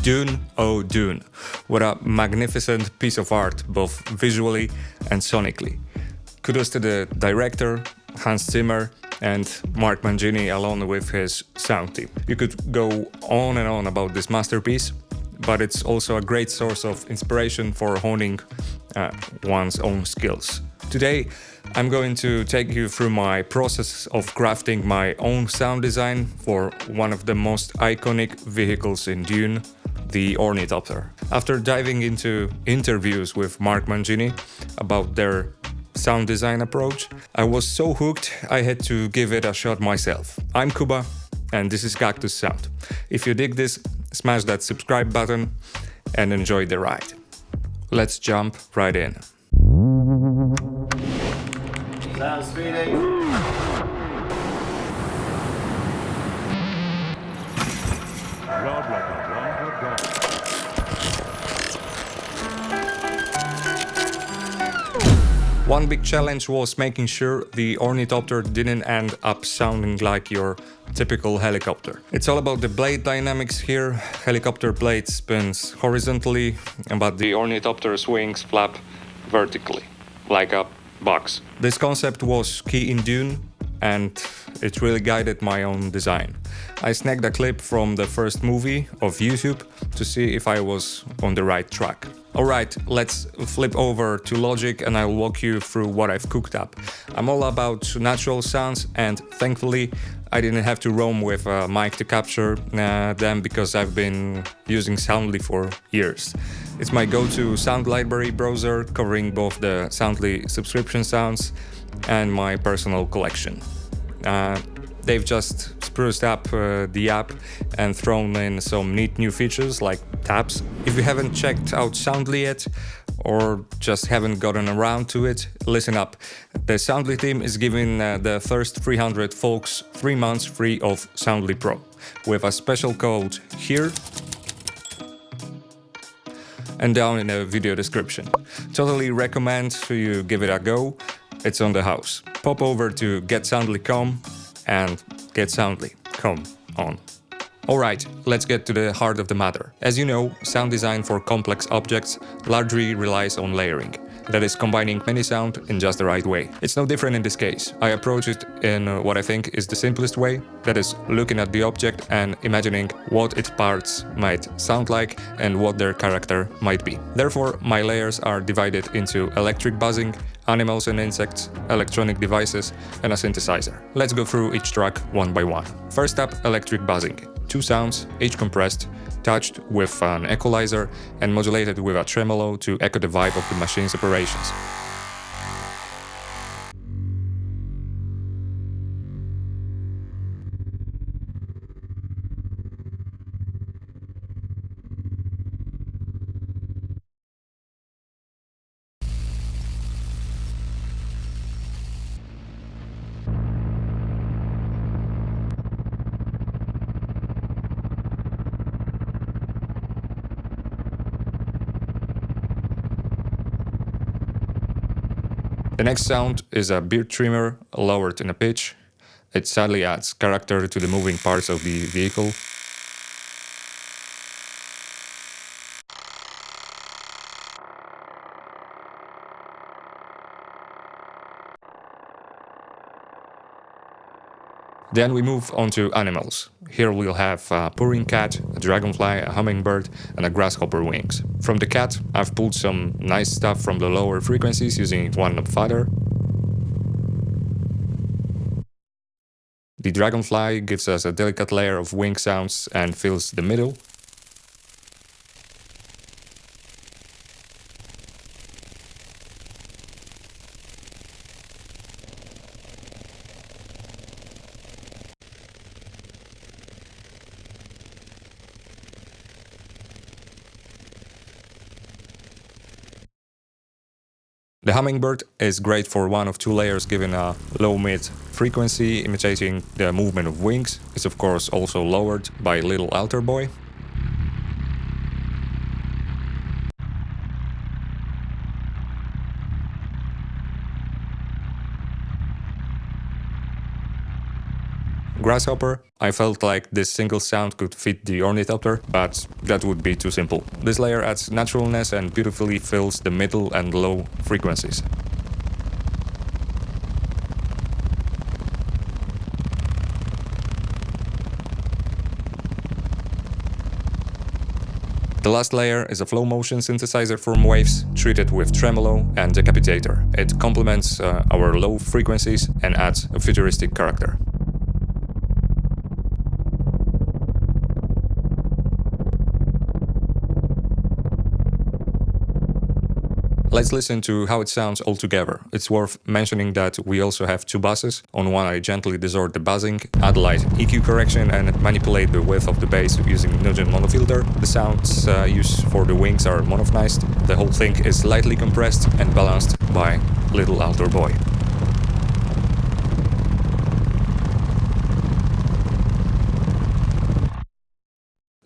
Dune, oh Dune. What a magnificent piece of art, both visually and sonically. Kudos to the director, Hans Zimmer, and Mark Mangini along with his sound team. You could go on and on about this masterpiece, but it's also a great source of inspiration for honing one's own skills. Today, I'm going to take you through my process of crafting my own sound design for one of the most iconic vehicles in Dune, the Ornithopter. After diving into interviews with Mark Mangini about their sound design approach, I was so hooked I had to give it a shot myself. I'm Kuba, and this is Cactuzz Sound. If you dig this, smash that subscribe button and enjoy the ride. Let's jump right in. Sound speeding. One big challenge was making sure the Ornithopter didn't end up sounding like your typical helicopter. It's all about the blade dynamics here. Helicopter blade spins horizontally, but the Ornithopter's wings flap vertically, like a box. This concept was key in Dune, and it really guided my own design. I snagged a clip from the first movie of YouTube to see if I was on the right track. Alright, let's flip over to Logic and I'll walk you through what I've cooked up. I'm all about natural sounds, and thankfully I didn't have to roam with a mic to capture them because I've been using Soundly for years. It's my go-to sound library browser, covering both the Soundly subscription sounds and my personal collection. They've just spruced up the app and thrown in some neat new features like tabs. If you haven't checked out Soundly yet, or just haven't gotten around to it, listen up. The Soundly team is giving the first 300 folks 3 months free of Soundly Pro with a special code here and down in the video description. Totally recommend you give it a go. It's on the house. Pop over to getsoundly.com and get Soundly. Come on. Alright, let's get to the heart of the matter. As you know, sound design for complex objects largely relies on layering. That is, combining many sound in just the right way. It's no different in this case. I approach it in what I think is the simplest way, that is, looking at the object and imagining what its parts might sound like and what their character might be. Therefore, my layers are divided into electric buzzing, animals and insects, electronic devices, and a synthesizer. Let's go through each track one by one. First up, electric buzzing. 2 sounds, each compressed, touched with an equalizer and modulated with a tremolo to echo the vibe of the machine's operations. The next sound is a beard trimmer lowered in a pitch. It sadly adds character to the moving parts of the vehicle. Then we move on to animals. Here we'll have a purring cat, a dragonfly, a hummingbird, and a grasshopper wings. From the cat, I've pulled some nice stuff from the lower frequencies using one flutter. The dragonfly gives us a delicate layer of wing sounds and fills the middle. The hummingbird is great for one of 2 layers given a low-mid frequency imitating the movement of wings. It's of course also lowered by Little Altar Boy. grasshopper. I felt like this single sound could fit the ornithopter, but that would be too simple. This layer adds naturalness and beautifully fills the middle and low frequencies. The last layer is a flow motion synthesizer from waves, treated with tremolo and decapitator. It complements our low frequencies and adds a futuristic character. Let's listen to how it sounds all together. It's worth mentioning that we also have two buses. On one I gently distort the buzzing, add light EQ correction and manipulate the width of the bass using Nugent monofilter. The sounds used for the wings are monophonized. The whole thing is lightly compressed and balanced by Little Alter Boy.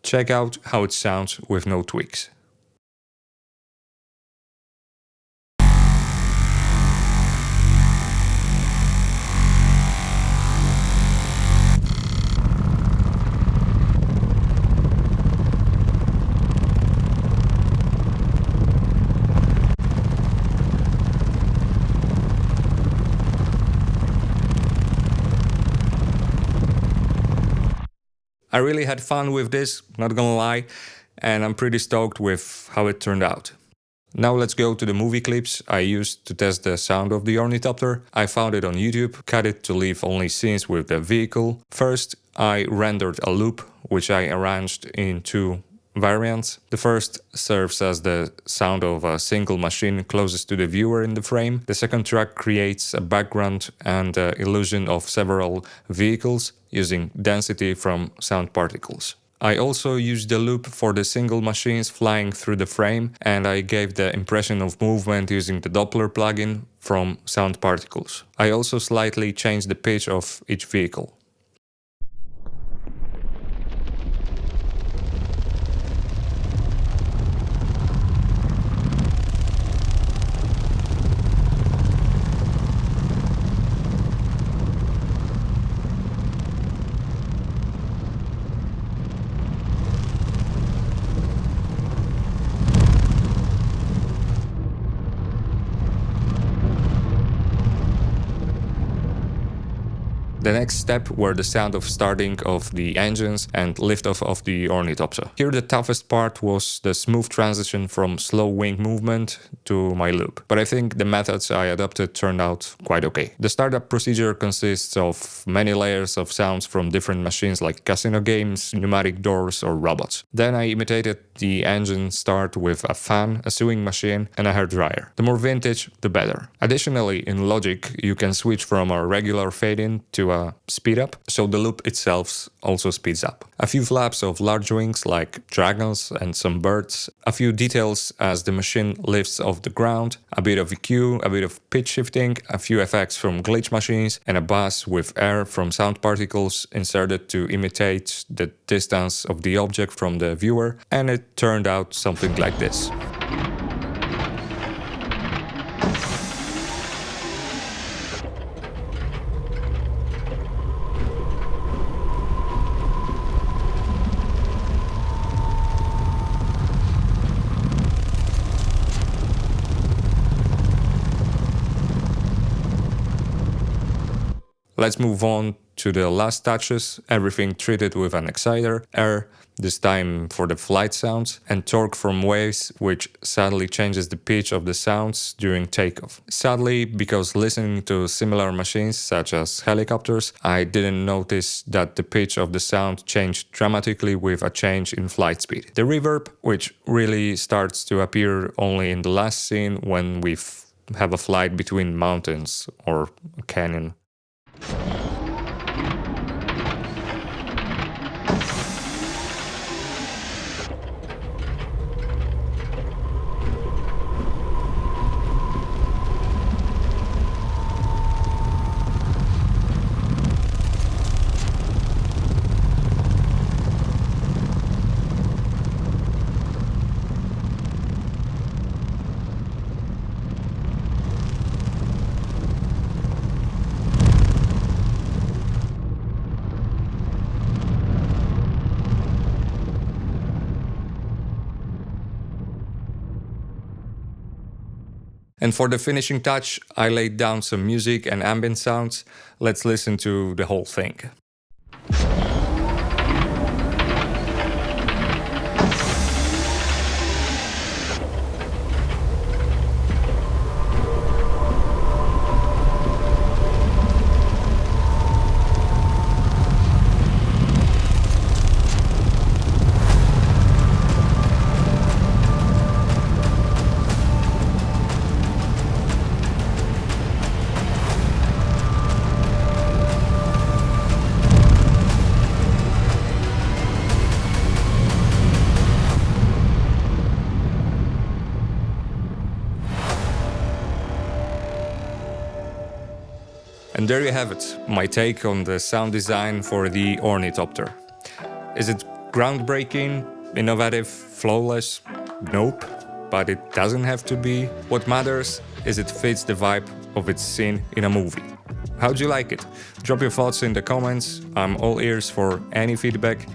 Check out how it sounds with no tweaks. I really had fun with this, not gonna lie, and I'm pretty stoked with how it turned out. Now let's go to the movie clips I used to test the sound of the ornithopter. I found it on YouTube, cut it to leave only scenes with the vehicle. First, I rendered a loop, which I arranged in two variants. The first serves as the sound of a single machine closest to the viewer in the frame. The second track creates a background and illusion of several vehicles using density from sound particles. I also used the loop for the single machines flying through the frame, and I gave the impression of movement using the Doppler plugin from sound particles. I also slightly changed the pitch of each vehicle. The next step were the sound of starting of the engines and liftoff of the ornithopter. Here the toughest part was the smooth transition from slow wing movement to my loop, but I think the methods I adopted turned out quite okay. The startup procedure consists of many layers of sounds from different machines like casino games, pneumatic doors or robots. Then I imitated the engine start with a fan, a sewing machine and a hairdryer. The more vintage, the better. Additionally, in Logic, you can switch from a regular fade-in to a speed up, so the loop itself also speeds up. A few flaps of large wings like dragons and some birds, a few details as the machine lifts off the ground, a bit of EQ, a bit of pitch shifting, a few effects from glitch machines, and a bass with air from sound particles inserted to imitate the distance of the object from the viewer, and it turned out something like this. Let's move on to the last touches, everything treated with an exciter, air, this time for the flight sounds, and torque from waves, which sadly changes the pitch of the sounds during takeoff. Sadly, because listening to similar machines such as helicopters, I didn't notice that the pitch of the sound changed dramatically with a change in flight speed. The reverb, which really starts to appear only in the last scene when we have a flight between mountains or a canyon. And for the finishing touch, I laid down some music and ambient sounds. Let's listen to the whole thing. And there you have it, my take on the sound design for the Ornithopter. Is it groundbreaking, innovative, flawless? Nope, but it doesn't have to be. What matters is it fits the vibe of its scene in a movie. How'd you like it? Drop your thoughts in the comments, I'm all ears for any feedback.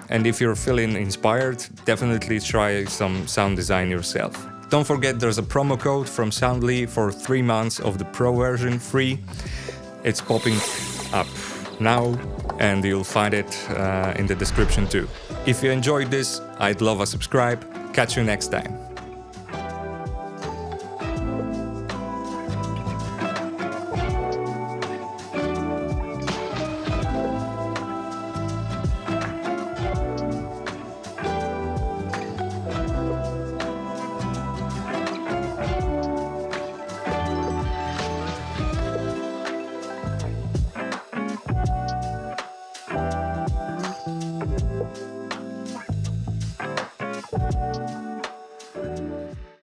And if you're feeling inspired, definitely try some sound design yourself. Don't forget there's a promo code from Soundly for 3 months of the Pro version free. It's popping up now and you'll find it in the description too. If you enjoyed this, I'd love a subscribe. Catch you next time.